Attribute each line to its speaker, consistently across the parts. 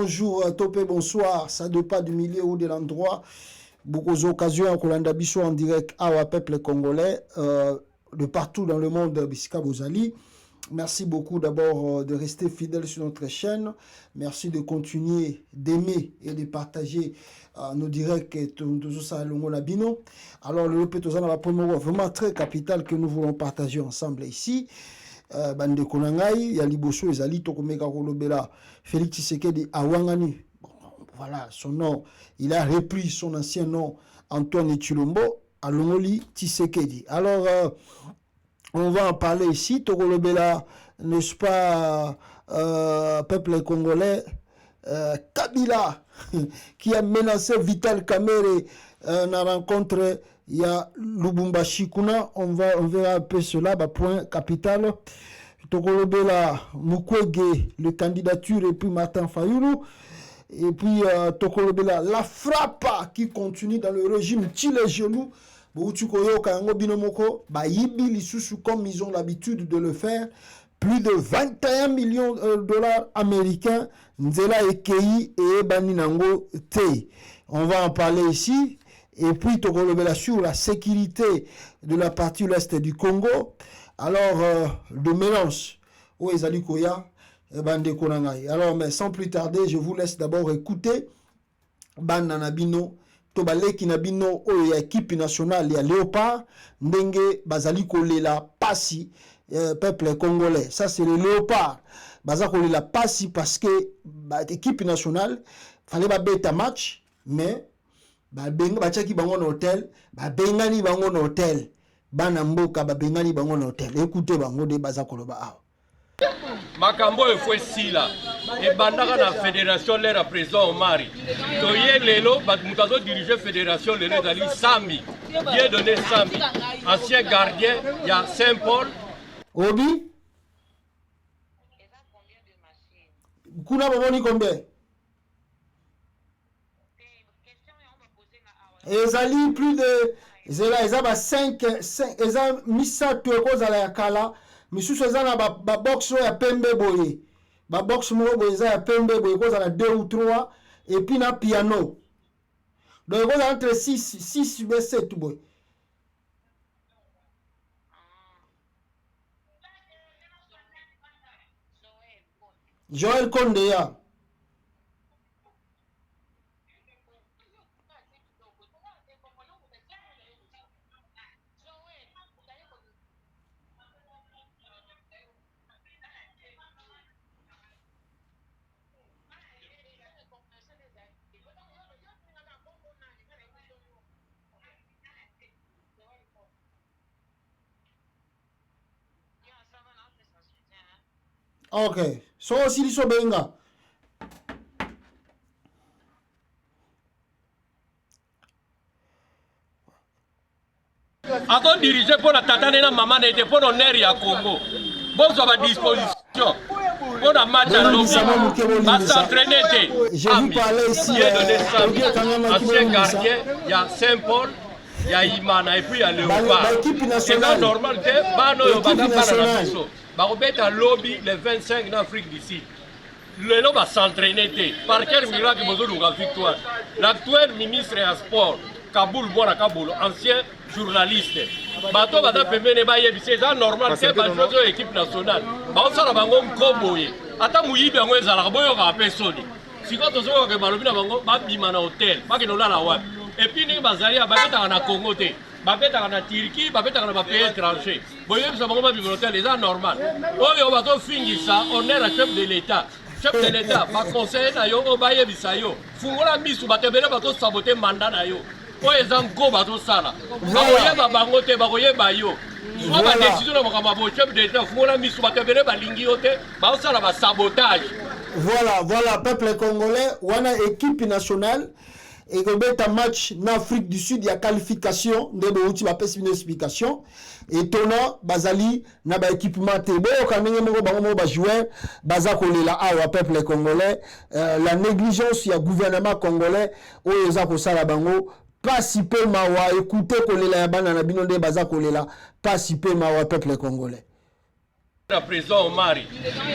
Speaker 1: bonjour, topé, bonsoir, ça dépend du milieu ou de l'endroit. Beaucoup d'occasions Kolanda Bisso en direct à peuple congolais de partout dans le monde, Bissika Bozali. Merci beaucoup d'abord de rester fidèle sur notre chaîne. Merci de continuer d'aimer et de partager nos directs et tout ça à Bino. Alors le Petozana va prendre vraiment très capital que nous voulons partager ensemble ici. Bande Konangai, Yaliboso, Ezali, Tokomeka Kolobela, Félix Tshisekedi, Awangani. Voilà, son nom, il a repris son ancien nom, Antoine Tshilombo, Alongoli Tshisekedi. Alors, on va en parler ici, Tokolobela, n'est-ce pas, peuple congolais, Kabila, qui a menacé Vital Kamerhe dans la rencontre, il y a Lubumbashi Kuna, on verra un peu cela, point capital. Tokolobela Mukwege, le candidature, et puis Martin Fayulu. Et puis Tokolobela, la frappe qui continue dans le régime Tile Genoux. Comme ils ont l'habitude de le faire, plus de 21 millions de dollars américains. Nzela Ekei et Baninango Te. On va en parler ici. Et puis Tokolobela sur la sécurité de la partie ouest du Congo. Alors, le mélange. Où est Zali Koya? Alors, mais sans plus tarder, je vous laisse d'abord écouter Bananabino, Tobaleki Nabino, ou équipe nationale, ya Léopard, Ndenge, Bazaliko Lela, Passi, peuple congolais. Ça, c'est le Léopard. Bazako Lela, Passi, parce que l'équipe nationale, fallait pas bêter match, mais, Bachaki Bangon Hôtel, Bengani Bangon Hôtel, Banamboka, Bengani Bangon Hôtel. Écoutez, Bango de Bazakoloba.
Speaker 2: Makambo efwe sila et bandaka na fédération l'air à président Omari toye lelo mutazo diriger fédération lelo dali Sambi bien donné Sambi ancien gardien il y a Saint-Paul
Speaker 1: Obi kuna baboni combien ezali plus de zela ezaba 5 eza misato ekozala ya kala misusu eza na ba box ya pembe boye ba box mo boye eza ya pembe boye koza na 2 ou 3 et puis na piano donc koza entre 6 ou 7 boye Joël Konde ya ok, so aussi so benga.
Speaker 2: ako diriger pour la tatane na maman était pour l'honneur ya Congo bon ça va disposition pour la match à l'Obi va s'entraîner
Speaker 1: je vous parlais ici
Speaker 2: ancien gardien il y a Saint-Paul il y a Imana et puis il y a Léopard c'est pas normal que bano yo bana para biso ba obeta lobby le 25 en Afrique du Sud le va s'entraîner par quel miracle bozo luka victoire l'actuel ministre des sports Kaboul Bora Kaboul ancien journaliste bato bata pembene ba yebi c'est normal que ba jozo équipe nationale ba osala bango mkoboye ata muyibi yango ezala boyo ka pesoni siko tozo ke balobi na bango ba bima na hôtel ba kino lala wapi et puis ni bazali ba beta na Congo te ba beta na Turquie ba beta na ba pays étranger boyo bisa bango ba bima hôtel eza normal oyo bato fingisa honneur à chef de l'état chef de l'état ba conseiller na yo ba yebisa yo fungola misu batebele bato saboter mandat na yo oyo eza nko bazosala bakoyeba bango te bakoyeba yo soit badécision na makambo bo chef d'état fungola misu bato ebele balingi yo te bazosala basabotage.
Speaker 1: Voilà, peuple congolais, wana équipe nationale et un match en Afrique du Sud, il y a qualification, il y a une explication. Et Tona, Bazali, na ba équipement Tebo, quand on va jouer, Bazakole la awa peuple congolais, la négligence, il y a gouvernement congolais, où ils ont ça la bango, pas si peu mawa, écoutez Kolela Yabana, Nabino de Bazakole la, pas si peu mawa peuple congolais.
Speaker 2: La prison au mari.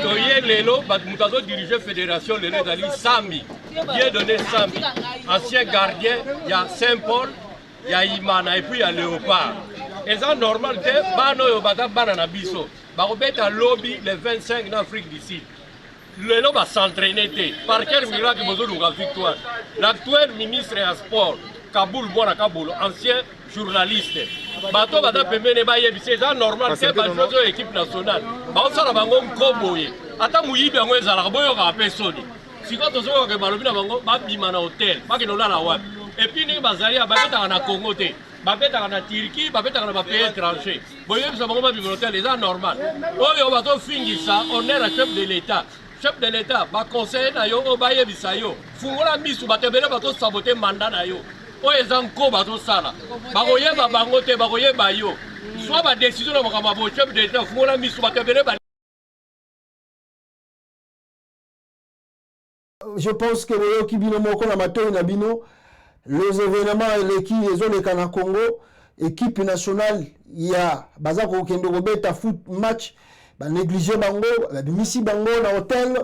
Speaker 2: Toye lelo, mutazo diriger fédération lelo dali Sami. Bien donné Sami. Ancien gardien, il y a Saint-Paul, il y a Imana et puis il y a Léopard. Et c'est normal que bano yo bata banana biso. Ba obeta lobby le 25 en Afrique du Sud. Lelo va s'entraîner par quel miracle bozo lunga victoire. L'actuel ministre des Sports Kaboul Bwana Kaboul, ancien journaliste. Bato bata pemene ba yebi c'est normal que ba jouer équipe nationale. Ba osala bango koboye. Ata muyibi yango ezala boyo ka pesoni. Siko to so ke balobi na bango ba bima na hotel, ba ke nolala wapi. Et puis ni bazali ba beta na Congo te. Ba beta na Turquie, ba beta na pays étranger. Boye bisa bango ba bima na hotel, c'est normal. Oyo bato fingisa, on est le chef de l'État. Chef de l'État, ba conseiller na yo o ba yebisa yo. Fungola misu batebele bato saboter mandat na yo. Oyo ezanko bato sala. Ba koyeba bango te, ba koyeba yo. Soit ba décision na makamba bo chef de l'État fungola misu batebele ba.
Speaker 1: Je pense que le Kibino Moko na matin na bino les événements les oleka na Congo, équipe nationale ya bazako kendo beta foot match ba négliger bango, ba bimisi bango na hôtel.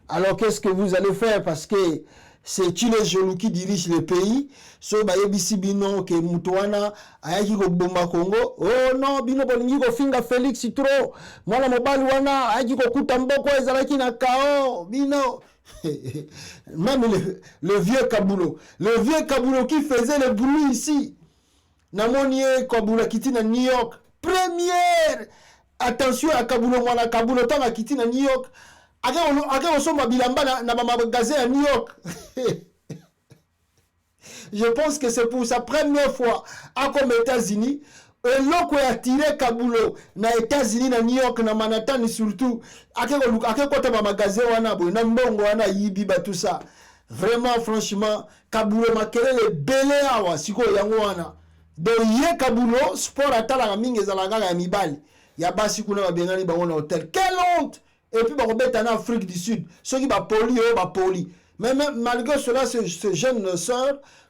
Speaker 1: Alors qu'est-ce que vous allez faire parce que c'est Chile Jolou qui dirige le pays. So ba yebisi bino ke mutuana ayaki ko bomba Congo. Oh non, bino bolingi ko finga Félix trop. Mwana mobali wana ayaki ko kuta mboko ezalaki na KO. Bino même le vieux Kaboulo qui faisait le bruit ici. Namonie Kaboulo Kiti na New York. Première. Attention à Kaboulo, mwana Kaboulo tanga Kiti na New York. Ake osoma bilamba na magasin à New York. Je pense que c'est pour sa première fois comme États-Unis. Et loko ya tiré Kaboulo na États-Unis na New York na Manhattan surtout ake kota ba magasin wana bo na mbongo wana yibi ba tout ça. Vraiment franchement Kaboulo makelele belé awa siko yango wana. Do ye Kaboulo sport atala mingi ezalanga ya mibali. Ya basi kuna ba bengani bango na hôtel. Quelle honte! Et puis ba robeta na Afrique du Sud. Ceux qui ba poli. Mais même malgré cela ce jeune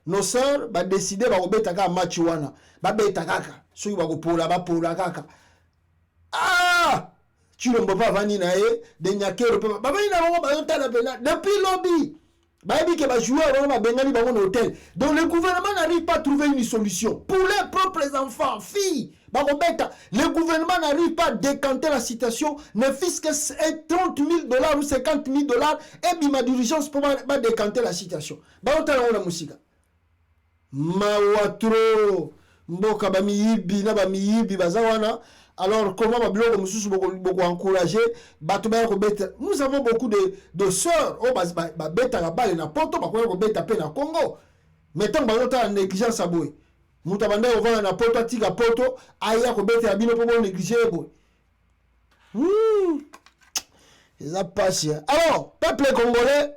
Speaker 1: nos sœurs ba décider ba robeta ka match wana. Ba beta kaka. Ceux qui ba pola kaka. Ah! Tu ne peux pas venir na e de nyakero pe. Ba bani na bango ba yotala pena depuis lobby. Ba bi ke ba joueur wana ba bengani bango na hôtel. Donc le gouvernement n'arrive pas à trouver une solution pour les propres enfants, filles. Le gouvernement n'arrive pas à décanter la situation, ne fût-ce que 30 000 $ ou 50 000 $, et bien ma dirigeance pour décanter la situation. Mawatro, mboka ba miyibi na ba miyibi bazawana. Alors comment ba bloko mususu beaucoup encourager batuba ko beta. Nous avons beaucoup de sœurs au ba beta la balle na poto ba ko beta pe na Congo. Mettons ba lota négligence aboy. Mutabanda ovana na poto tika poto aya ko beta bino po bon négliger boy. Ça passe. Alors, peuple congolais,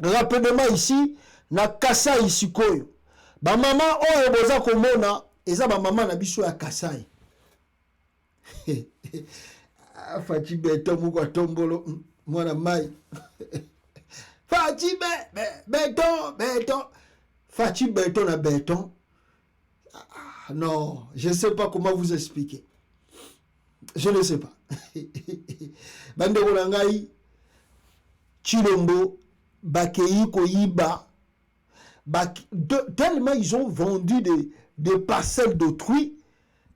Speaker 1: rapidement ici na Kasai Sikoyo. Ba mama oyo boza komona eza ba mama na biso ya Kasai. Fachi beto muko tombolo mwana mai. Fachi beton. Fachi beton na beton. Non, je ne sais pas comment vous expliquer. Je ne sais pas. Bande Rolangai, Chilombo, Bakei Koyiba, tellement ils ont vendu des parcelles d'autrui.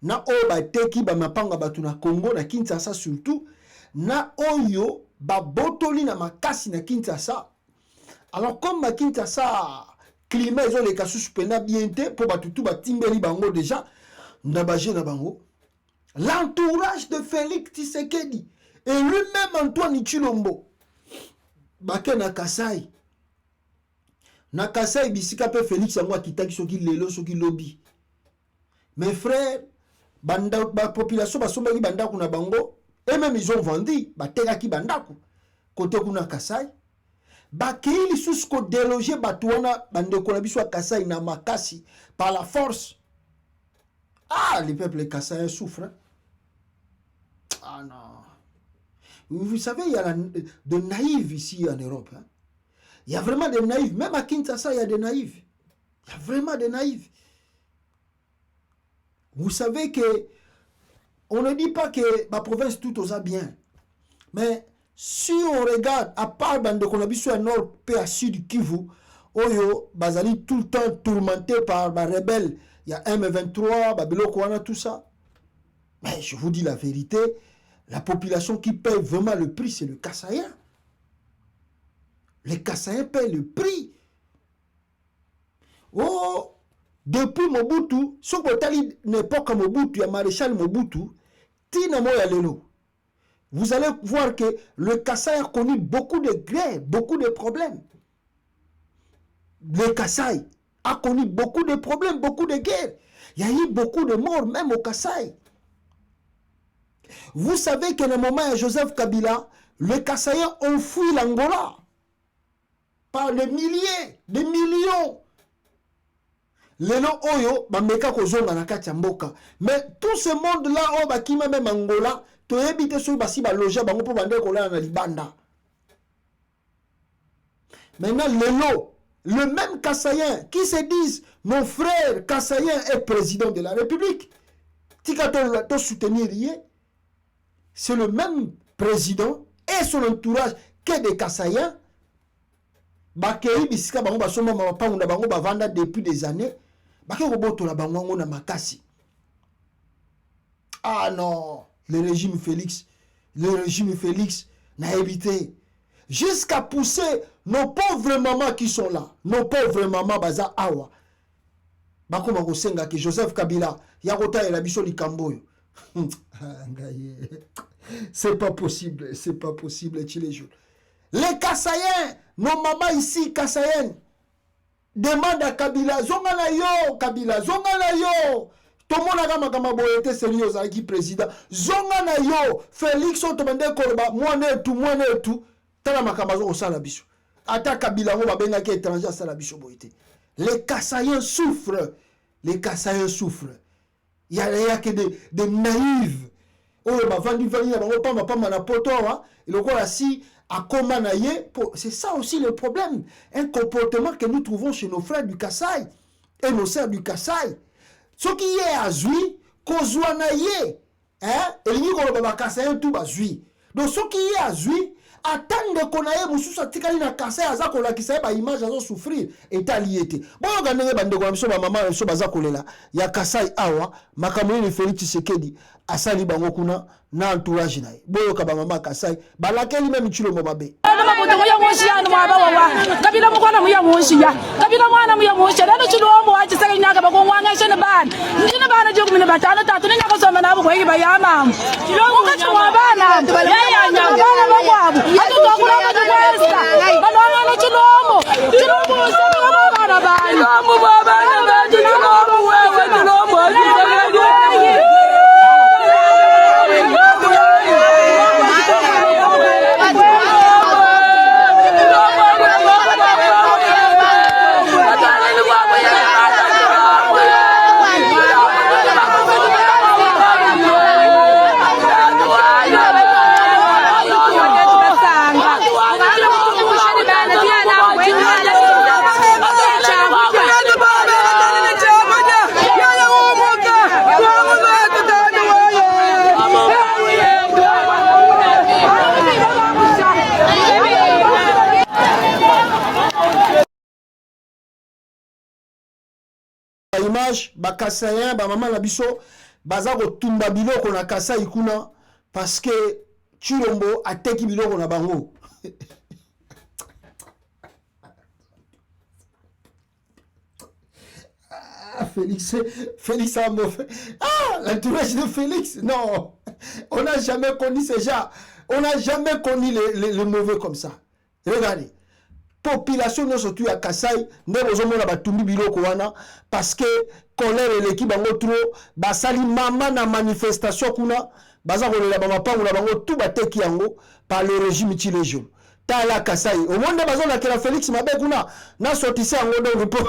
Speaker 1: Na oba teki ba mapanga batu na Congo na Kinshasa surtout. Na oyo ba botoli na makasi na Kinshasa. Alors comme ma Kinshasa climat ils ont les cas suspendus bien pour batutu ba timbeli bango déjà ndabaje na bango. L'entourage de Félix Tshisekedi et lui-même Antoine Tshilombo bake na Kasai. Na Kasai bisika pe Félix yango akitaki soki lelo soki lobi. Mes frères, banda population basombaki bandaku na bango et même ils ont vendu batekaki bandaku côté kuna Kasai. Bakei lisusu ko déloger batuana bandeko na biso Kasai na makasi par la force. Ah, les peuples Kassaïens souffrent. Hein? Ah non. Vous savez, il y a de naïfs ici en Europe. Hein? Il y a vraiment des naïfs. Même à Kinshasa, il y a des naïfs. Il y a vraiment des naïfs. Vous savez que on ne dit pas que la province tout va bien. Mais si on regarde, à part de qu'on a vu sur un nord, à sud Kivu, Oyo, Bazali tout le temps tourmenté par les rebelles. Il y a M23, Babylone, Kouana, tout ça. Mais je vous dis la vérité, la population qui paye vraiment le prix, c'est le Kassaïen. Les Kassaïens payent le prix. Oh, depuis Mobutu, ce que l'époque Mobutu, il y a maréchal Mobutu, Tinamo Yalelo. Vous allez voir que le Kasaï a connu beaucoup de guerres, beaucoup de problèmes. Le Kasaï a connu beaucoup de problèmes, beaucoup de guerres. Il y a eu beaucoup de morts, même au Kasaï. Vous savez qu'à un moment, à Joseph Kabila, les Kasaïens ont fui l'Angola. Par les milliers, des millions. Les noms Oyo, Bameka Kozonga Nakati Mboka. Mais tout ce monde-là, oh, Bakima même Angola, tu as évité ce basi baloja, bango pour vendre Kola na Libanda. Maintenant, le même Kassaïen qui se disent, mon frère Kassaïen est président de la République. Tikato soutenir, c'est le même président et son entourage que des Kassaïens. Bakei bisika bango basoma mapangu na bango bavanda depuis des années. Bakei roboto la bango na makasi. Ah non, le régime Félix n'a évité jusqu'à pousser nos pauvres mamans qui sont là, nos pauvres mamans baza awa. Bakoma kosenga que Joseph Kabila yakota et la biso likamboyo. C'est pas possible, les jours. Les Kassaïens, nos mamans ici, Kassaïennes, demandent à Kabila, Zongana yo, Kabila, Zongana yo. Tout le monde a makama boyete sérieux qui président. Zongana yo, Félix on demande kolba, moi ne tout. Tala makama zo sala biso. Ata Kabila on va benga ki étranger sala biso boyete. Les Kassaïens souffrent. Il y a que des naïfs. Oh, ma vandi vani na pas na poto wa. Et le quoi si à Komanaye, c'est ça aussi le problème. Un comportement que nous trouvons chez nos frères du Kasaï et nos sœurs du Kasaï. Ce qui est à Zui, Kozouanaye, hein, et nous avons Kasaï tout à Zui. Donc ce qui est à Zui, attendre qu'on aille Moussousa Tikali na Kasaï, Azakola qui sait pas image à souffrir, est allié. Bon, on a gagné bande de maman, so bazakolela, ya Kasaï awa, makamoni Félix Tshisekedi, asali bango kuna na entourage naye boyo ka mama Kasai balakeli même chilo mobabe kabila mukwana muya mushiya kabila mwana muya mushiya lelo chilo ombo wachi saka nyaka bakongwana shene bana ndine bana je kumine batano tatu ne nyaka soma nabo kwa hiba ya mama chilo ngachwa bana ya bana bakwabo atuka kula kwesta bana na chilo ombo sema bana bana ombo bana chilo ombo wewe chilo ombo image ba Kassaïen ba maman na biso baza ko tumba biloko na Kassaï kuna parce que Chilombo ateki biloko na bango. Félix a mauvais. Ah, l'entourage de Félix, non. On n'a jamais connu ces gens. On n'a jamais connu les mauvais comme ça. Regardez. Population nous surtout à Kassaï, nous avons la batumbi biloko wana parce que colère et l'équipe bango trop basali mama na manifestation kuna baza ko la bama pango la bango tout bateki yango par le régime Tshilejolo. Tala Kassaï au monde baza la kela Félix mabe kuna na sortissé yango donc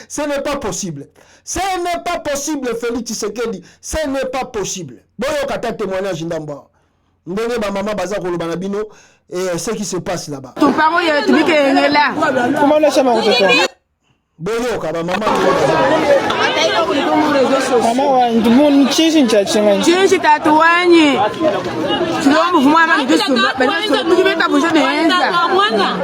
Speaker 1: ce n'est pas possible. Ce n'est pas possible Félix Tshisekedi, ce n'est pas possible. Boyo kata témoignage ndamba. Ndenge ba mama baza ko lobana bino et ce qui se passe là-bas. Ton parent est tibike ngela. Comment le chama ko to? Boyo ka ba mama.
Speaker 3: mama wantu mun chinchi chachinga
Speaker 4: chinchi tatuanyi chilombo fumama ndisumba tukibeta busho nenza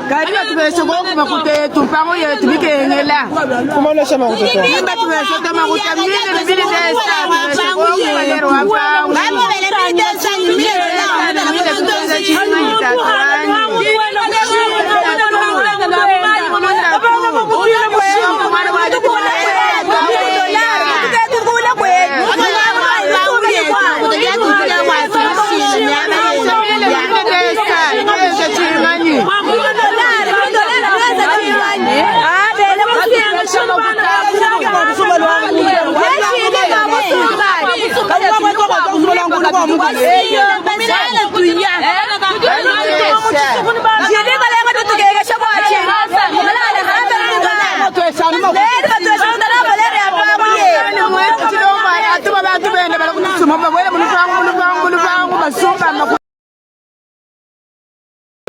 Speaker 4: kadiba tubesho kwa kute tumpango ye tubikengela
Speaker 3: kumala shama kutoto
Speaker 4: nimba tubesho tama kutamile bibili desa tubesho kwa kuelero hapa ngamo bele desa nimile chinchi tatuanyi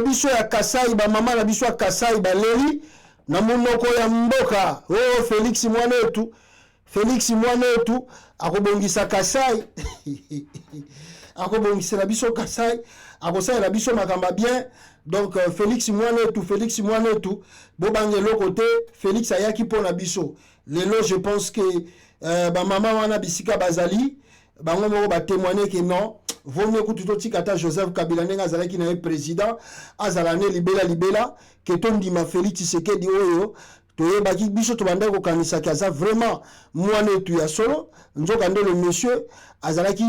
Speaker 1: biso ya Kasai ba mama na biso ya Kasai ba leri na munoko ya mboka oh Félix Mwanetu akobongisa Kasai akobongisa na biso Kasai akosala na biso makamba bien donc Félix Mwanetu bobangelo côté Félix ayaki pona biso lelo je pense que ba mama wana bisika bazali bango moko ba témoigner que non vaut mieux que tout kata Joseph Kabila nenga azalaki na président azalane libela que tondima Félix Tshisekedi oyo toyebaki biso tobanda kokanisa ki aza vraiment Mwanetu ya solo nzoka nde le monsieur azalaki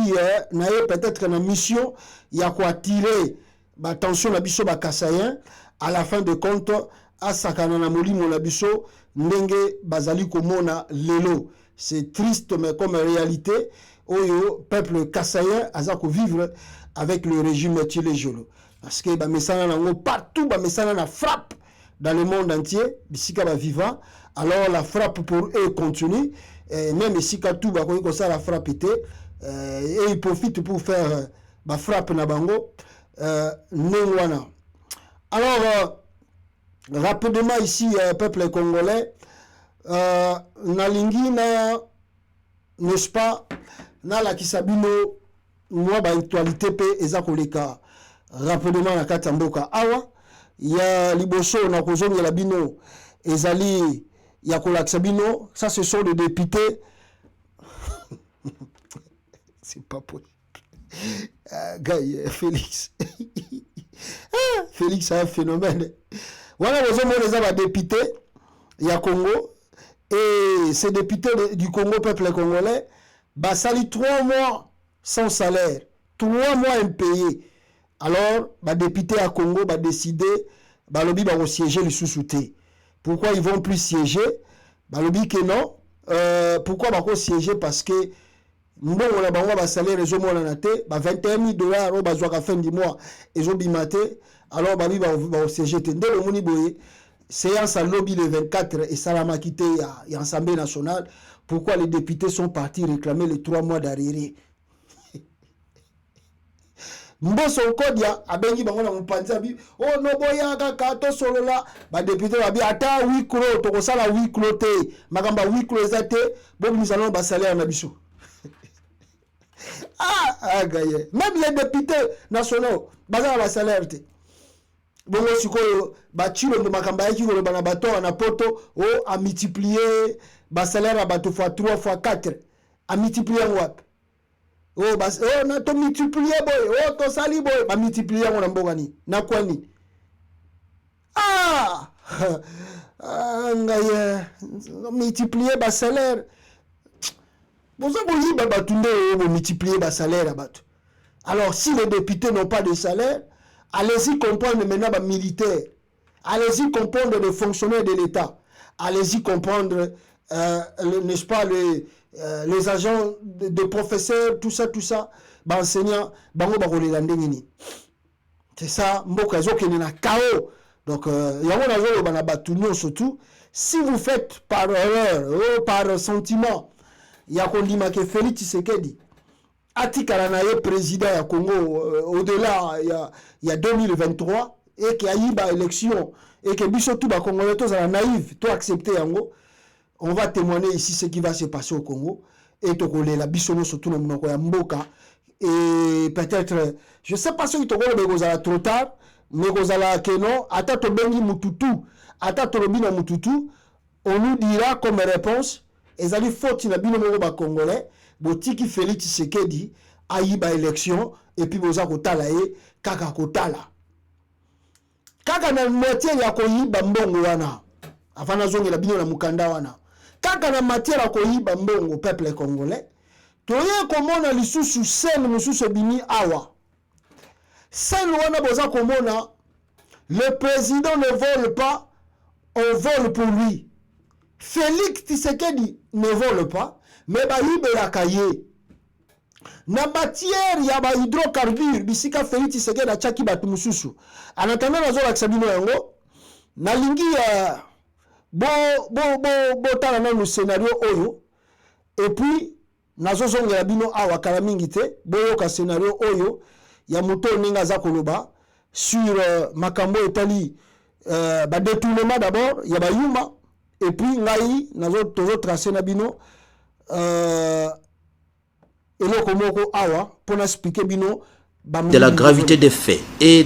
Speaker 1: na ye peut-être na mission ya ko attirer ba tension na biso ba Kasayen à la fin de compte asakana na molimo na biso ndenge bazali komona lelo. C'est triste mais comme réalité oyo peuple Kassayen azako vivre avec le régime Tshilejolo parce que ba mesana nango partout ba mesana na frappe dans le monde entier bisika ba vivant alors la frappe pour eux continue même sika tout ba ko ça la frappe était et ils profitent pour faire ba frappe na bango nengwana. Alors rapidement ici peuple congolais nalingi na n'est-ce pas na la kisabino moi ba actualité pe eza koleka rapidement na katamboka awa ya liboso na kozongi la bino ezali ya kolakisa bino ça ce sont des députés c'est pas possible Félix Félix c'est un phénomène voilà vous avez les députés ya Congo et ces députés du Congo peuple congolais basali 3 mois sans salaire 3 mois impayés alors ba député à Congo ba décider ba lobi ba siéger les sous-soutés. Pourquoi ils vont plus siéger? Ba lobi que non pourquoi ba siéger parce que mbongo na bango ba salaire ezo mona na te ba $21,000 au bazwa ka fin du mois ezo bimate alors ba ba siéger te ndelo moni boye séance à lobby le 24 et Salama quitté et Assemblée nationale. Pourquoi les députés sont partis réclamer les 3 mois d'arriéré? Mboso kodia abengi bango na mpanza bi oh no boya kaka to solo la ba député ba bi ata 8 kilo to ko sala 8 kilo te makamba 8 kilo ezate bo misalo ba salaire na biso. Gaye même les députés nationaux baza ba salaire te bongo sikoyo ba chilo ndo makamba yaki ko bana bato na poto o a multiplier ba salaire ba to fois 3 fois 4 a multiplier ngwapi oh bas oh na to multiplier boy oh to sali boy ba multiplier ngona mboga ni na kwani ngaye multiplier ba salaire bozo boli ba tunde o multiplier ba salaire bato. Alors si les députés n'ont pas de salaire, allez-y comprendre maintenant les militaires, allez-y comprendre les fonctionnaires de l'État, allez-y comprendre n'est-ce pas les agents de professeurs, tout ça, bah enseignants, bango bakole landengini. C'est ça, mboka zokene na chaos. Donc yango na zo bana batunyo surtout si vous faites par erreur ou par sentiment, ya kondima ke Félix Tshisekedi atikala na ye président ya Congo au-delà il y a 2023 et qu'il y a eu ba élection et que biso tout ba congolais tous la naïf tout accepter yango on va témoigner ici ce qui va se passer au Congo. Et la bisono surtout na monoko ya mboka. Et peut-être, je ne sais pas si tu as trop tard, mais que non, ata to bengi mututu, ata to robina mututu, on nous dira comme réponse, ezali faute na bino moko ba congolais, botiki Félix Tshisekedi ayiba élection et puis boza kotala ye kaka kotala. Kaka na moitié ya koyiba mbongo wana. Afana zongi la bino na mukanda wana. Kaka na matière ya koyiba mbongo peuple congolais. Toye komona lisusu sen mususu bimi awa. Sen wana boza komona, le président ne vole pas, on vole pour lui. Félix Tshisekedi ne vole pas, mais bayibe la kaye. Na matière ya ba hydrocarbure bisika Félix Tshisekedi achaki batu mususu. En attendant nazo la bino yango, na lingi ya tala na scénario oyo, et puis nazo zongela bino awa kala mingi te, boyoka scénario oyo ya moto ninga za koloba sur makambo etali ba détournement d'abord ya ba yuma, et puis ngai nazo tozo tracer na bino eloko moko awa pona expliquer bino
Speaker 5: de la gravité des faits et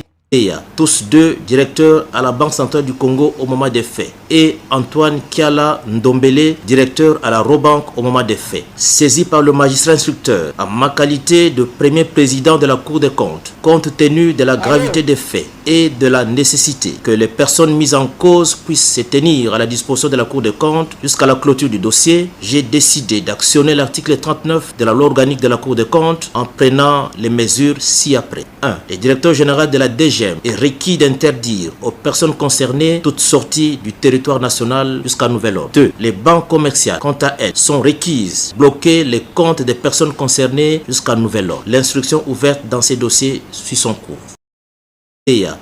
Speaker 5: tous deux directeurs à la Banque centrale du Congo au moment des faits, et Antoine Kiala Ndombele, directeur à la Robank au moment des faits. Saisi par le magistrat instructeur en ma qualité de premier président de la Cour des comptes, compte tenu de la gravité des faits et de la nécessité que les personnes mises en cause puissent se tenir à la disposition de la Cour des comptes jusqu'à la clôture du dossier, j'ai décidé d'actionner l'article 39 de la loi organique de la Cour des comptes en prenant les mesures ci-après. 1. Le directeur général de la DG est requis d'interdire aux personnes concernées toute sortie du territoire national jusqu'à nouvel ordre. 2. Les banques commerciales, quant à elles, sont requises bloquer les comptes des personnes concernées jusqu'à nouvel ordre. L'instruction ouverte dans ces dossiers suit son cours.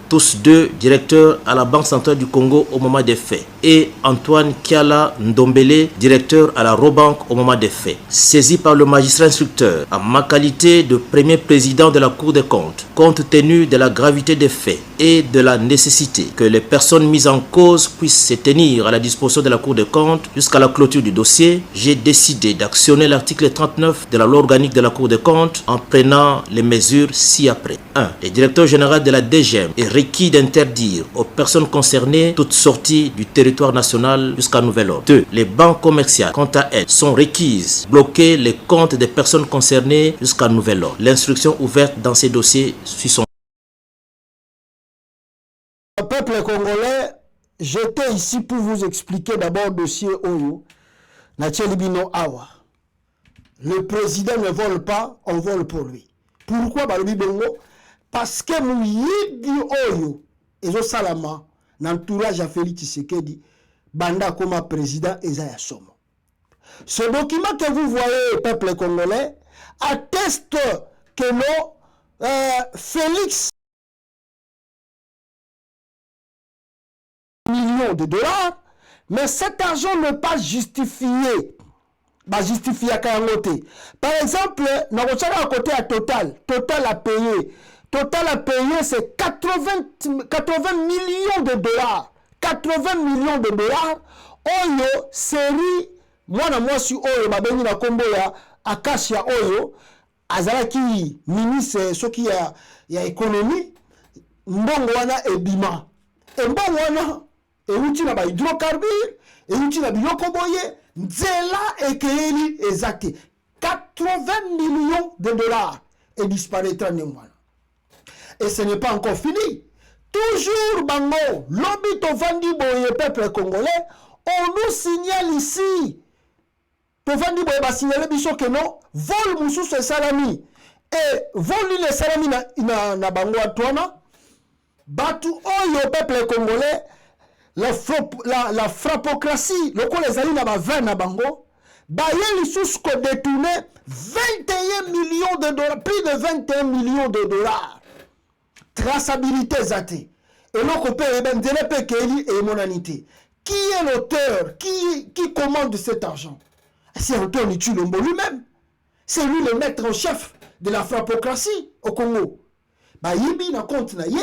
Speaker 5: Tous deux directeurs à la Banque centrale du Congo au moment des faits, et Antoine Kiala Ndombele, directeur à la Robank au moment des faits. Saisi par le magistrat instructeur en ma qualité de premier président de la Cour des comptes, compte tenu de la gravité des faits et de la nécessité que les personnes mises en cause puissent se tenir à la disposition de la Cour des comptes jusqu'à la clôture du dossier, j'ai décidé d'actionner l'article 39 de la loi organique de la Cour des comptes en prenant les mesures ci-après. 1. Le directeur général de la DG est requis d'interdire aux personnes concernées toute sortie du territoire national jusqu'à nouvel ordre. 2. Les banques commerciales, quant à elles, sont requises bloquer les comptes des personnes concernées jusqu'à nouvel ordre. L'instruction ouverte dans ces dossiers suit son.
Speaker 1: Peuple congolais, j'étais ici pour vous expliquer d'abord le dossier Oyo, Natchelibino Awa. Le président ne vole pas, on vole pour lui. Pourquoi Balobi Bongo? Parce que Mouyidi Oyo, Ezo Salama, l'entourage à Félix Tshisekedi, Banda comme président Ezaya Somo. Ce document que vous voyez, peuple congolais, atteste que non, Félix millions de dollars, mais cet argent n'est pas justifié. Bah, justifié à Kayangote. Par exemple, nous avons à côté à Total. Total a payé. Total a payé, c'est 80 millions de dollars. 80 millions de dollars. Oyo, série, moi, si Oyo, babeni na kombo ya Akasia Oyo, azalaki ministre, ce qui y a économie, mbongo wana ebima. Et mbongo wana, euti na ba hydrocarbure, euti na biloko boye, nzela ekeli ezate. 80 millions de dollars et disparaîtra néanmoins. Et ce n'est pas encore fini. Toujours bango, lobby tovandi boye peuple congolais, on nous signale ici. Tovandi boye ba signaler biso que non, vol mususu e salami. Et vol le salami na bango atwana. Batu oyo peuple congolais, la frappocratie, le ko les ali na ba 20 na bango. Baye lisusu ko détourné 21 millions de dollars, plus de 21 millions de dollars. Traçabilité zate. Et l'on peut et monanité. Qui est l'auteur? Qui commande cet argent? C'est l'auteur Nitu Lombo lui-même. C'est lui le maître en chef de la frappocratie au Congo. Ba yibi na compte na ye.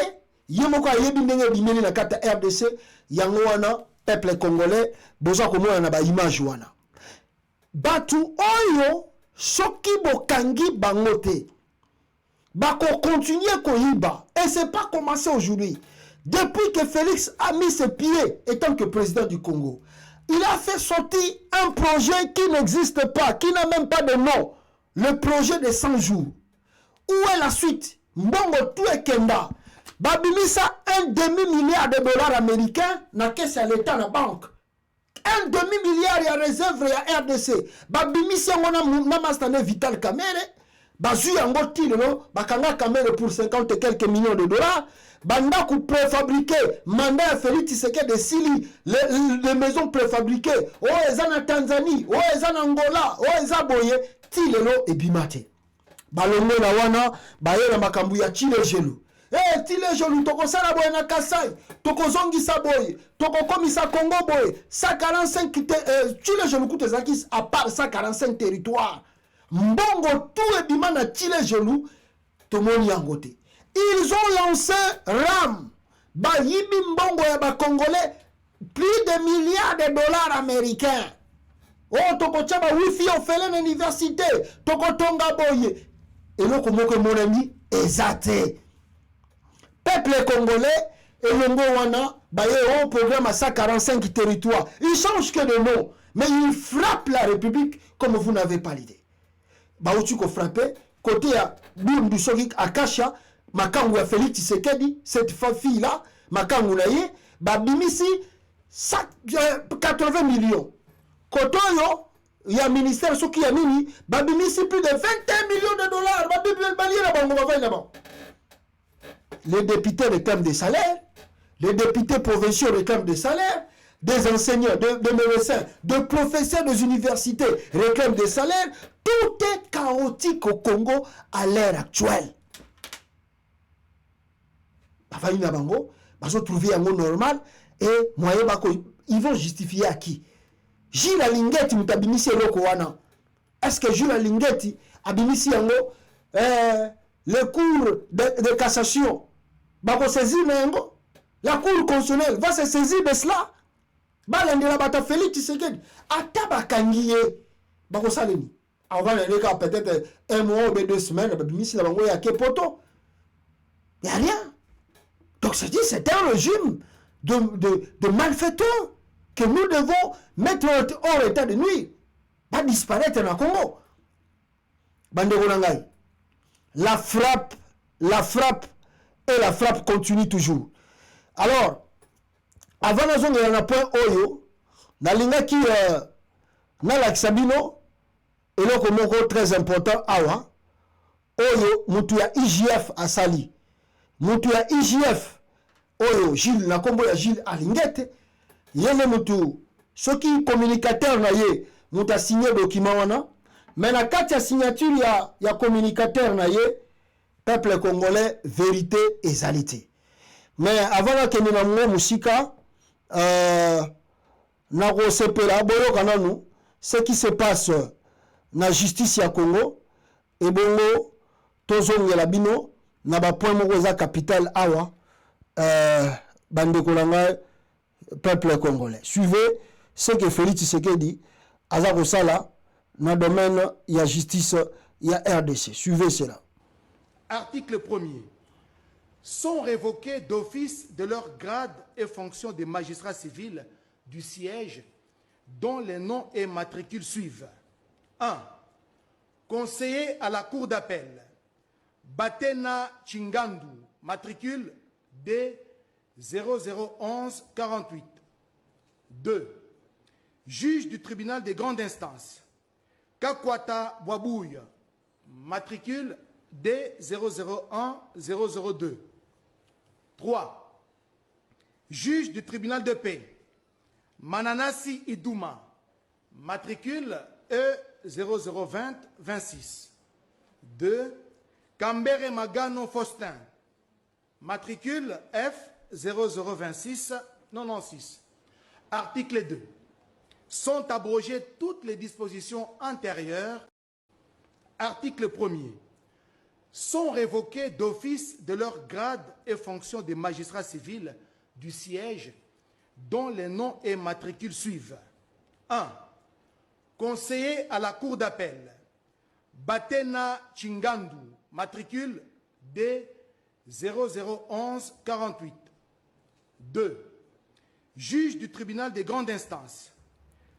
Speaker 1: Ye moko yebi ndenge bimeli na kata RDC. Yango wana peuple congolais boza komona na ba image wana batu oyo soki bokangi bango te bako continuer koyiba et c'est pas commencé aujourd'hui depuis que Félix a mis ses pieds étant que président du Congo. Il a fait sortir un projet qui n'existe pas, qui n'a même pas de nom. Le projet de 100 jours. Où est la suite? Mbongo tout est kenda. Babimisa un demi-milliard de dollars américains na caisse à l'état na banque. Un demi-milliard ya réserve ya RDC. Babimisa ngona mastane Vital Kamerhe. Bazu yango tilo bakanga Kamerhe pour 50 et quelques millions de dollars. Banda ku préfabriqué mandat Félix Tshisekedi de Sili les maisons préfabriquées o ezana Tanzanie o ezana Angola o ezaboye tilelo ebimate balongo na wana bayela makambu ya Tile Jelu Tile Jelu tokosala boye na Kasai tokozongisa boye tokokomisa Congo boye 145 Tile Jelu kutezaki à part 145 territoires mbongo tout ebima na Tile Jelu tomoni yango te. Ils ont lancé RAM, Bayibi Mbongo et ba Congolais, plus de milliards de dollars américains. Oh, toko tchaba wifi au felen université, toko tonga boye. Et là, comme mon ami, ezate. Peuple congolais, et le wana, baye au programme à 145 territoires. Il change que de nom, mais il frappe la République comme vous n'avez pas l'idée. Baoutu ko frappé, côté à Bundu Sogik Akasha, Makangu ya Félix Tshisekedi, cette fille là, Makangu naye, babimisi 80 millions. Kotoyo, il y a un ministère Soki Yamini, babimisi plus de 21 millions de dollars. Les députés réclament des salaires, les députés provinciaux réclament des salaires, des enseignants, de médecins, de professeurs des universités réclament des salaires. Tout est chaotique au Congo à l'heure actuelle. Ils vont trouver un mot normal et ils vont justifier à qui? Gilles Alingeti mutabimisi eloko wana. Est-ce que Gilles Alingeti abimisi yango le cours de cassation bako saisir nango? La cour constitutionnelle va se saisir de cela. Balendela bata Félix Tshisekedi ata bakangiye bako saleni. On va aller peut-être un mois ou 2 semaines babimisi la bango ya kepoto. Il n'y a rien. Donc c'est un régime de malfaiteurs que nous devons mettre hors état de nuit. Pas disparaître dans le Congo. La frappe et la frappe continue toujours. Alors, avant la zone de la point Oyo, na linga qui na l'axabino et le très important awa Oyo mutu ya IGF asali. Mutu ya IGF Oyo Gilles na kombo ya Gilles Alingete yele mutu soki communicateur na ye mutu a signé document wana mais na kati ya signature ya communicateur na ye peuple congolais vérité ezalité. Mais avant la kende na mwe musika na ko sepela boyo kananu ce qui se passe na justice ya Congo et bongo tozongela bino na ba point moko za capital awa bandeko langa peuple congolais. Suivez ce que Félix Tshisekedi aza kosala na domaine ya justice ya RDC. Suivez cela.
Speaker 6: Article 1er. Sont révoqués d'office de leur grade et fonction des magistrats civils du siège dont les noms et matricules suivent. 1. Conseiller à la cour d'appel Batena Chingandu, matricule D001148. 2. Juge du tribunal des grandes instances Kakwata Bwabouye, matricule D001002. 3. Juge du tribunal de paix Mananasi Idouma, matricule E002026. 2. Kambere Magano Faustin, matricule F002696. Article 2. Sont abrogées toutes les dispositions antérieures. Article 1er. Sont révoqués d'office de leur grade et fonction des magistrats civils du siège dont les noms et matricules suivent. 1. Conseiller à la cour d'appel, Batena Chingandu, matricule D001148. 2. Juge du tribunal des grandes instances,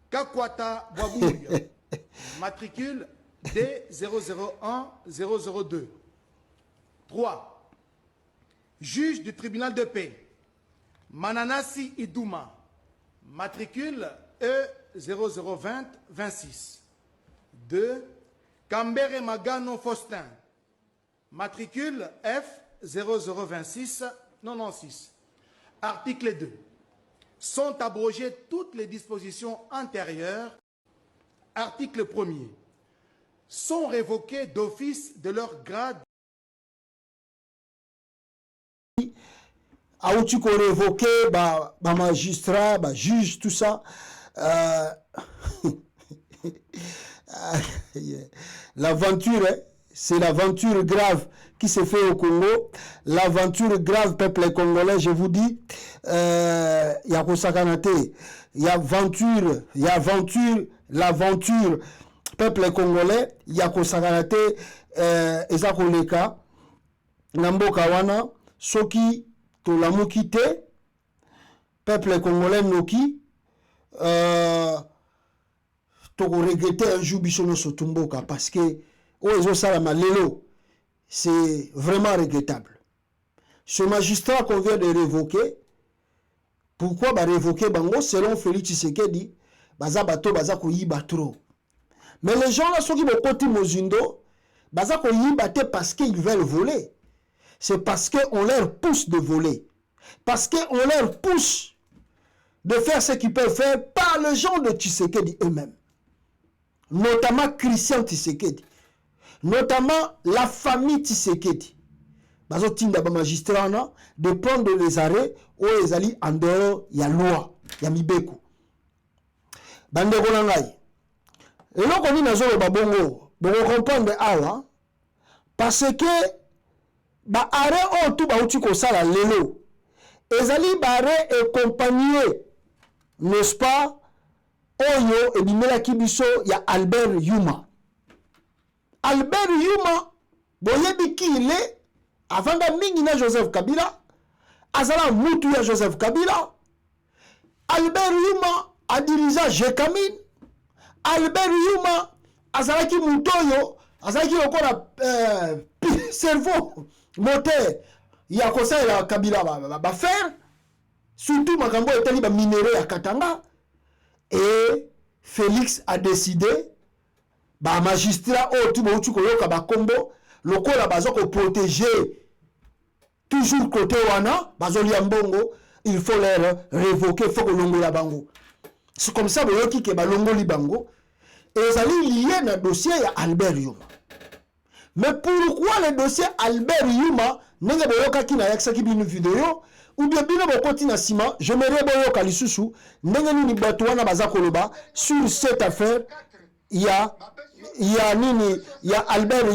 Speaker 6: Kakwata Bwabouya, matricule D001002. 3. Juge du tribunal de paix, Mananasi Idouma, matricule E002026. 2. Kambere Magano Faustin, matricule F002696. Article 2. Sont abrogées toutes les dispositions antérieures. Article 1er. Sont révoqués d'office de leur grade.
Speaker 1: Aouti qu'on révoqué, magistrat, juge, tout ça. L'aventure, c'est l'aventure grave qui se fait au Congo. L'aventure grave, peuple congolais, je vous dis, il y a Kosakanate, il y a aventure, l'aventure, peuple congolais, il y a Kosakanate, Ezakoleka, Nambo Kawana, Soki, Tolamokite, peuple congolais Noki, Toko regretter un jour Bishono Sotumboka parce que Oezo Salama Lelo, c'est vraiment regrettable. Ce magistrat qu'on vient de révoquer, pourquoi révoquer Bango selon Félix Tshisekedi, Baza Bato, Baza Koyiba trop. Mais les gens là, ceux qui vont côté Mozindo, Baza Koyiba parce qu'ils veulent voler. C'est parce qu'on leur pousse de voler. Parce qu'on leur pousse de faire ce qu'ils peuvent faire par les gens de Tshisekedi eux-mêmes. Notamment Christian Tshisekedi. Notamment la famille Tshisekedi. Bazo tinda ba magistrat de prendre les arrêts où ils allaient en dehors ya loi, ya mibeko. Bande konangai. Et là qu'on dit nazo ba bongo, bongo comprendre awa parce que ba arrêt o tout ba uti ko sala lelo. Ezali ba arrêt et compagnie, n'est-ce pas? Oyo et bimela kibiso ya Albert Yuma. Albert Yuma, boyebi ki il est avant da mingi na Joseph Kabila, azala mutu ya Joseph Kabila. Albert Yuma a dirigé Jekamine. Albert Yuma azala ki mutoyo, azala ki okona cerveau moteur ya kosa ya Kabila ba faire. Surtout makambo etali ba minéraux ya Katanga. Et Félix a décidé, magistrat, le corps a protéger toujours côté wana, il faut les révoquer, il faut que l'on la bango. C'est comme ça que balongo li bango. Et ils allaient lier le dossier à Albert Yuma. Mais pourquoi le dossier Albert Yuma n'est pas une vidéo? Ou bien bino bokoti na sima, je me reboyo kalisusu, ndenge nini bato wana baza koloba sur cette affaire, il y a Albert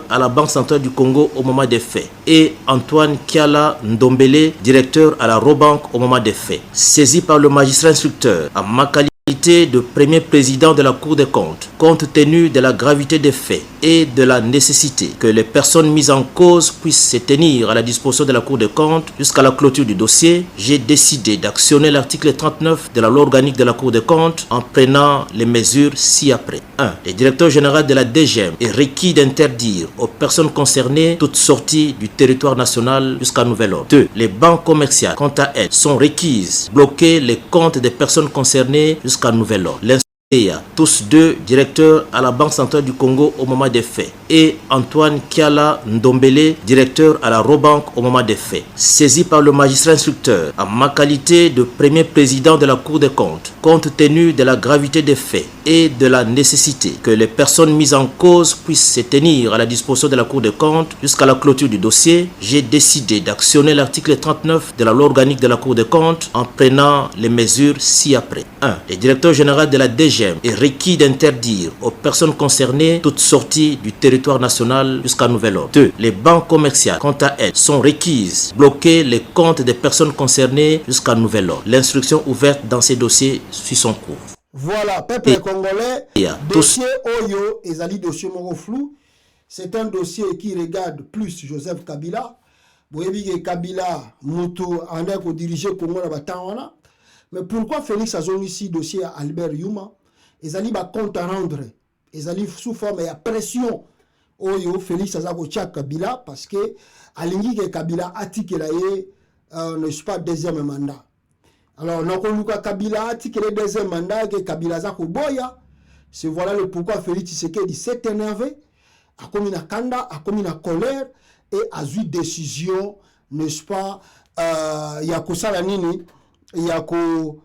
Speaker 5: à la Banque centrale du Congo au moment des faits et Antoine Kiala Ndombele, directeur à la Robank au moment des faits. Saisi par le magistrat instructeur à Makali de premier président de la Cour des comptes, compte tenu de la gravité des faits et de la nécessité que les personnes mises en cause puissent se tenir à la disposition de la Cour des comptes jusqu'à la clôture du dossier, j'ai décidé d'actionner l'article 39 de la loi organique de la Cour des comptes en prenant les mesures ci-après. 1. Le directeur général de la DGM est requis d'interdire aux personnes concernées toute sortie du territoire national jusqu'à nouvel ordre. 2. Les banques commerciales, quant à elles, sont requises de bloquer les comptes des personnes concernées jusqu'à nouvel ordre. L'INSEA, tous deux directeurs à la Banque centrale du Congo au moment des faits, et Antoine Kiala Ndombele, directeur à la Robank au moment des faits. Saisi par le magistrat instructeur en ma qualité de premier président de la Cour des comptes, compte tenu de la gravité des faits et de la nécessité que les personnes mises en cause puissent se tenir à la disposition de la Cour des comptes jusqu'à la clôture du dossier, j'ai décidé d'actionner l'article 39 de la loi organique de la Cour des comptes en prenant les mesures ci-après. 1. Le directeur général de la DG GIGM est requis d'interdire aux personnes concernées toute sortie du territoire national jusqu'à nouvel ordre. 2. Les banques commerciales, quant à elles, sont requises de bloquer les comptes des personnes concernées jusqu'à nouvel ordre. L'instruction ouverte dans ces dossiers suit son cours.
Speaker 1: Voilà, peuple congolais, dossier Oyo et Zali dossier Moro Flou, c'est un dossier qui regarde plus Joseph Kabila. Boyebi Kabila, Moutou, André ko diriger Congo na Batawana. Mais pourquoi Félix a ici dossier à Albert Yuma? Ezali ba compte à rendre. Ezali sous forme de pression. Oyo Félix a Kabila parce que alingi ke Kabila atikelaye n'est-ce pas deuxième mandat. Alors Nokoluka Kabila atikelaye deuxième mandat que Kabila za boya. C'est voilà le pourquoi Félix Tshisekedi s'est énervé, a commis na kanda, a commis na colère et a eu décision, n'est-ce pas, yako sala nini, yako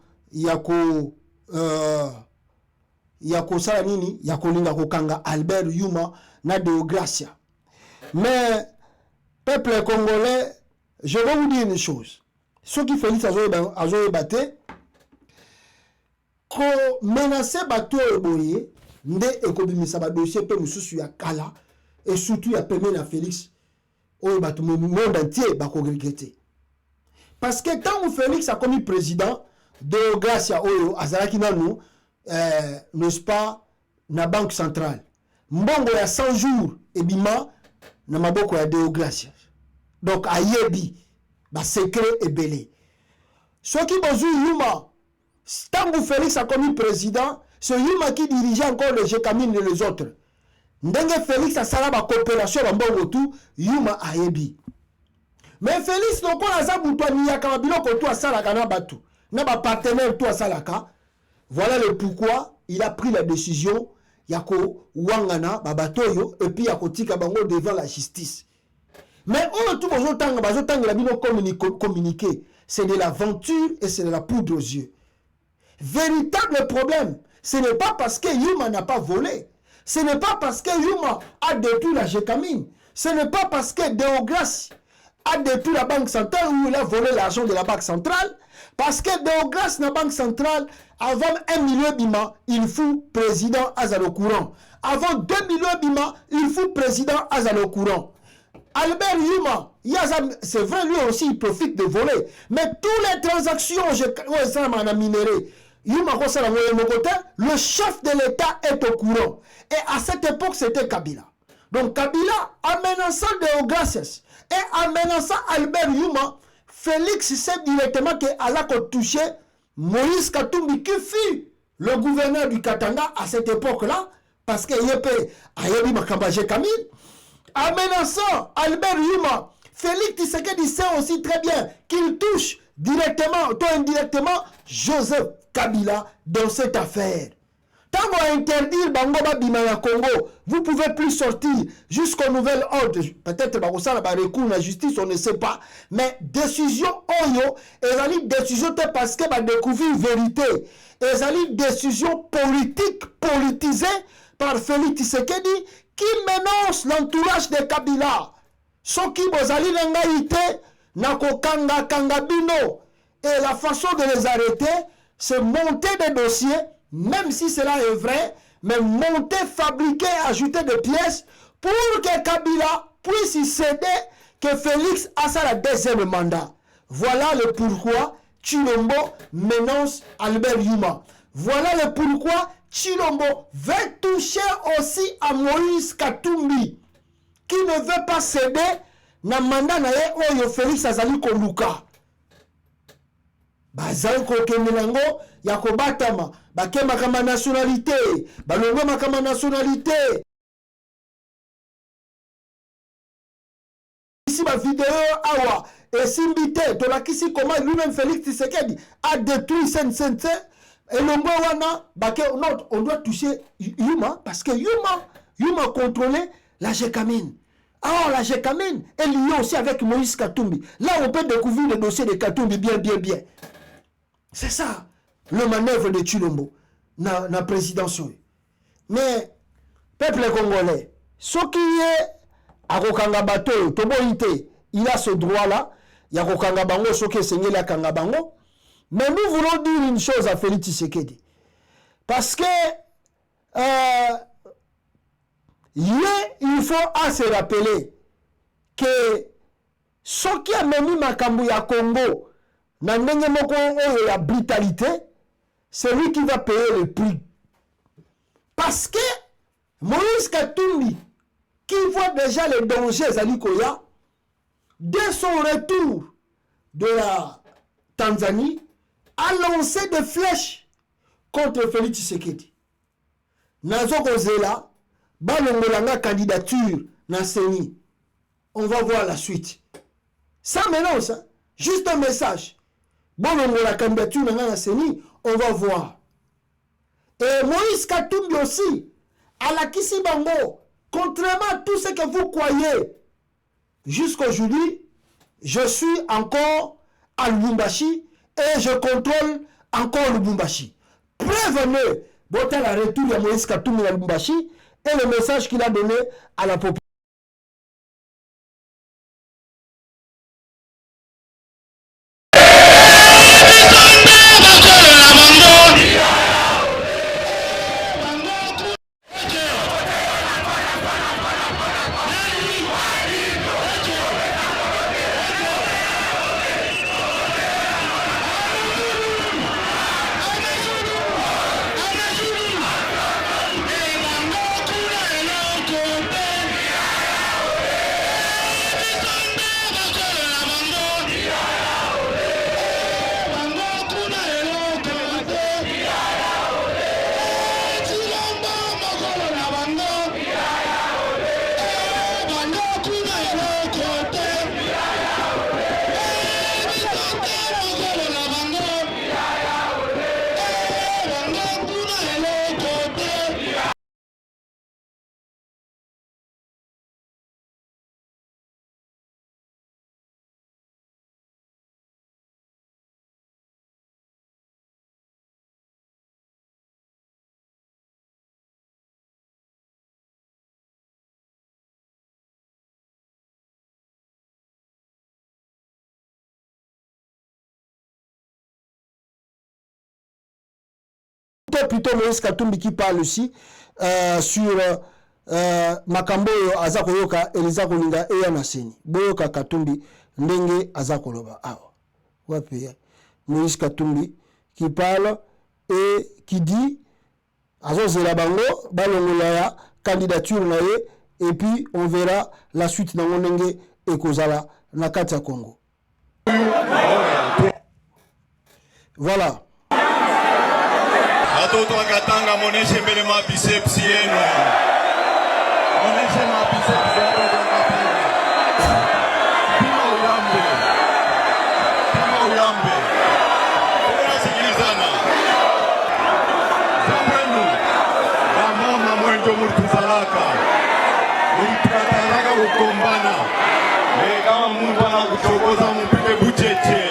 Speaker 1: sala nini, yako linga kokanga Albert Yuma na Deogracia. Mais peuple congolais, je vais vous dire une chose. Ceux qui Félix a batté, ko menacer bateau eboye, nde ekobimisa ba dossier pe mususu ya kala et surtout ya permis na Félix. Oyo bato monde entier ba ko regretter. Parce que tant que Félix a commis président de Gracia Oyo azalaki nanu n'est-ce pas na banque centrale. Mbongo ya 100 jours ebima na maboko ya Deo Gracia. Donc ayebi ba secret ebele. Ceux qui bozu Yuma tant que Félix a commis président, c'est Yuma qui dirigeait encore le GECAMIN et les autres. Ndenge Félix a sala ba coopération en bongo tout, Yuma ayebi. Mais Félix non pas za butwani ya kamabilo ko tout asala kana batu. Na ba partenaire tout asalaka. Voilà le pourquoi il a pris la décision yako wangana ba batoyo et puis yako tika bango devant la justice. Mais on tout bazotanga la bino communiquer, c'est de l'aventure et c'est de la poudre aux yeux. Véritable problème, ce n'est pas parce que Yuma n'a pas volé. Ce n'est pas parce que Yuma a détruit la GECAMIN. Ce n'est pas parce que Deogracia a détruit la banque centrale ou il a volé l'argent de la banque centrale. Parce que Deogracia, la banque centrale, avant 1 million bima, il faut président Azalo Courant. Avant 2 millions bima, il faut président Azalo Courant. Albert Yuma, c'est vrai, lui aussi, il profite de voler. Mais toutes les transactions, le chef de l'État est au courant. Et à cette époque, c'était Kabila. Donc Kabila, en menaçant Deogracia et en menaçant Albert Yuma, Félix sait directement qu'il a touché Moïse Katumbi, qui fut le gouverneur du Katanga à cette époque-là, parce qu'il y a Makambaje Kamil. En menaçant Albert Yuma, Félix Tshisekedi sait aussi très bien qu'il touche directement ou indirectement Joseph Kabila dans cette affaire. Tant qu'on interdit Bangoba Bimana Congo, vous pouvez plus sortir jusqu'au nouvel ordre. Peut-être que recours la justice, on ne sait pas. Mais décision Oyo, et une décision parce que va découvrir vérité. Et une décision politique, politisée par Félix Tshisekedi qui menace l'entourage de Kabila. Ce qui bozali langaïté, nako kanga kangabino. Et la façon de les arrêter, c'est monter des dossiers, même si cela est vrai, mais monter, fabriquer, ajouter des pièces pour que Kabila puisse y céder que Félix a ça le deuxième mandat. Voilà le pourquoi Tshilombo menace Albert Yuma. Voilà le pourquoi Tshilombo veut toucher aussi à Moïse Katumbi, qui ne veut pas céder na mandat na ye oyo Félix azali koluka. Bazali kokemenango ya kobatama bakema kama nationalité balongoma kama nationalité. Ici ma vidéo awa et simbité to la kisi comment lui-même Félix Tshisekedi a détruit Sensense et l'ombo wana bake on doit toucher Yuma parce que Yuma contrôlait la GECAMIN. Alors la GECAMIN est liée aussi avec Moïse Katumbi. Là on peut découvrir le dossier de Katumbi bien. C'est ça, le manœuvre de Tshilombo dans la présidence. Mais, peuple congolais, ce qui est à Kokanga Bato, il a ce droit-là, il y a Kokanga Bango, ce qui est Seigneur la Kanga Bango. Mais nous voulons dire une chose à Félix Tshisekedi. Parce que il faut se rappeler que ce qui a mené makambu ya Congo na ndenge moko oyo ya brutalité, c'est lui qui va payer le prix. Parce que Moïse Katumbi, qui voit déjà les dangers à Likoya, dès son retour de la Tanzanie, a lancé des flèches contre Félix Tshisekedi. Nazo Kozela, balongolanga candidature na Seni. On va voir la suite. Sans mélange, hein? Juste un message. Balongola candidature na Seni, on va voir. Et Moïse Katumbi aussi, à la Kisibango, contrairement à tout ce que vous croyez, jusqu'aujourd'hui, je suis encore à Lubumbashi et je contrôle encore Lubumbashi. Prévenez, bottez la retour de Moïse Katumbi à Lubumbashi et le message qu'il a donné à la population. Plutôt Moïse Katumbi qui parle aussi sur makambo aza koyoka Eliza Kolinga et Yanaseni. Boyoka Katumbi ndenge aza koloba awa. Wapi Moïse Katumbi qui parle et qui dit azozela bango balongola ya candidature na ye et puis on verra la suite na ndenge ekozala na kati ya Congo. Voilà.
Speaker 7: Toto akatanga moneshe mbele ma biceps yenu. Moneshe ma biceps yenu. Pima uyambe. Pima uyambe. Unasikilizana. Zamwenu. Mama mwenjo murtuzalaka. Murtukatalaka kukombana. Kama Mungu anakuchokoza mpige bucheche.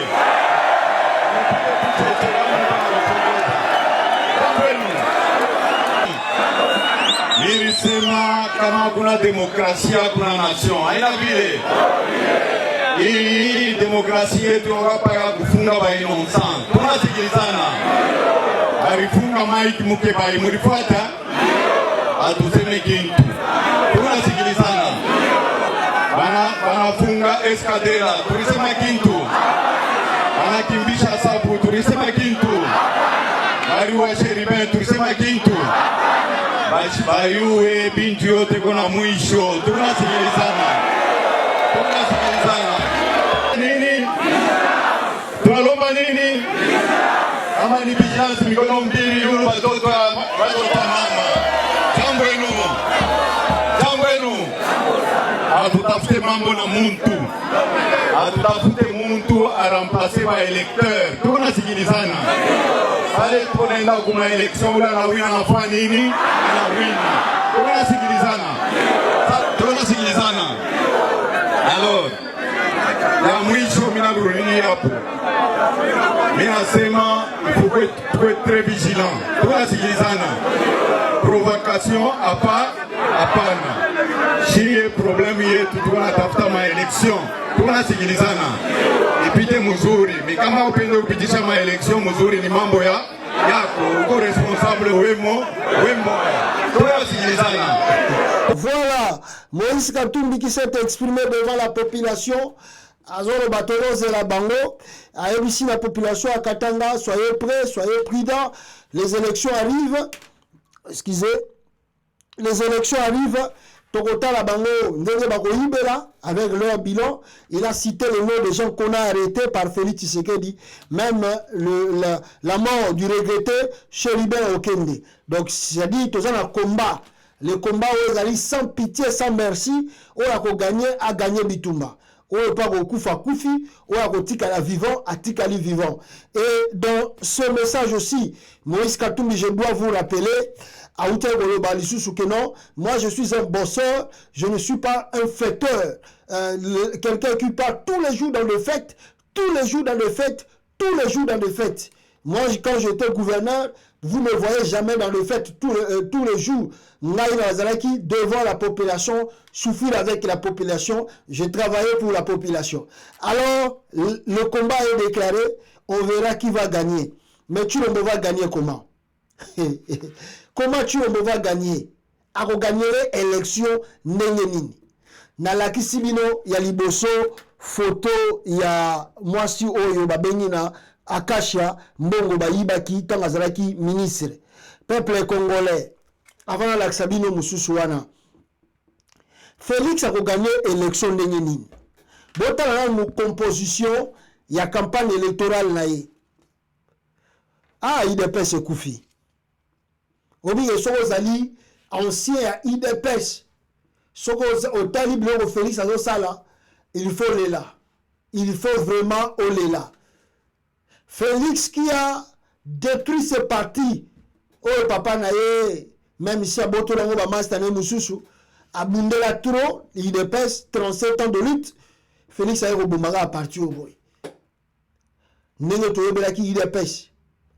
Speaker 7: Nilisema kama kuna demokrasia kuna nation. Haina vile. Hii demokrasia yetu hapa ya kufunga ba innocent. Tunasikilizana. Alifunga Mike Mukebai mlifuata. Atuseme kintu. Tunasikilizana. Banafunga Escadela. Tulisema kintu. Banakimbisha Sabu. Tulisema kintu. Baliwa Sheriben. Tulisema kintu. Bayuwe bintu yote kuna mwisho. Tunasikilizana. Tunasikilizana. Nini? Tunalomba nini? Kama ni bijansi mikono mbili yulu watoto wa mama. Jambo enu. Jambo enu. Hatutafute mambo na muntu. Hatutafute muntu aramplase ba electeur. Tunasikilizana. Pale tunaenda kuma election ula na wina nafanya nini? Na wina. Tunasikilizana. Tunasikilizana. Alors, ya mwisho mina ruruni hapo. Mina sema il faut être très vigilant. Tunasikilizana. Provocation hapana. Shie problème yetu tunatafuta ma election. Tunasikilizana. Ipite mzuri. Kama upende kupitisha ma election mzuri ni mambo ya
Speaker 1: Voilà, Moïse Katumbi qui s'est exprimé devant la population. Azoro Batolo Zela Bango, a ici la population à Katanga, soyez prêts, soyez prudents. Les élections arrivent. Excusez. Les élections arrivent. Tokota la Bango, Ndenge Bako Ibela, avec leur bilan, il a cité le nom des gens qu'on a arrêtés par Félix Tshisekedi, même la mort du regretté Chéribert Okende. Donc, c'est-à-dire, tous un combat. Le combat où ils allaient sans pitié, sans merci, où ils ont gagné, a gagné Bitumba. Où ils pas Koufa Koufi, où ils ont Tikala vivant, à Tikali vivant. Et dans ce message aussi, Moïse Katumbi, je dois vous rappeler, moi je suis un bosseur, je ne suis pas un fêteur. Quelqu'un qui part tous les jours dans les fêtes, tous les jours dans les fêtes, tous les jours dans les fêtes. Moi, quand j'étais gouverneur, vous ne me voyez jamais dans les fêtes tous les jours. Devant la population, souffrir avec la population, je travaillais pour la population. Alors, le combat est déclaré, on verra qui va gagner. Mais tu ne vas gagner comment? Comment tu vas gagner? Ako gagner élection nengenini. Na la kisibino ya liboso photo ya mwasi oyo babengi na Akasha mbongo bayibaki tangazalaki ministre. Peuple congolais avant la kisabino mususu wana. Félix ako gagner élection nengenini. Botala na composition ya campagne électorale na ye. Ah, IDPS Koufi. Obi soko zali ancien ya IDPS. Soko au talib le Félix azo sala, il faut le là. Il faut vraiment aller là. Félix qui a détruit ce parti. Oh papa nae, même si aboto lango ba mastane mususu, abundela trop, IDPS 37 ans de lutte. Félix a robomanga à partir au boy. Ndenge toyebela ki IDPS.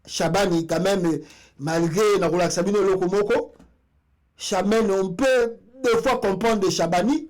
Speaker 1: Chabani quand même malgré la Sabino Lokomoko, Chamen, on peut des fois comprendre de Chabani,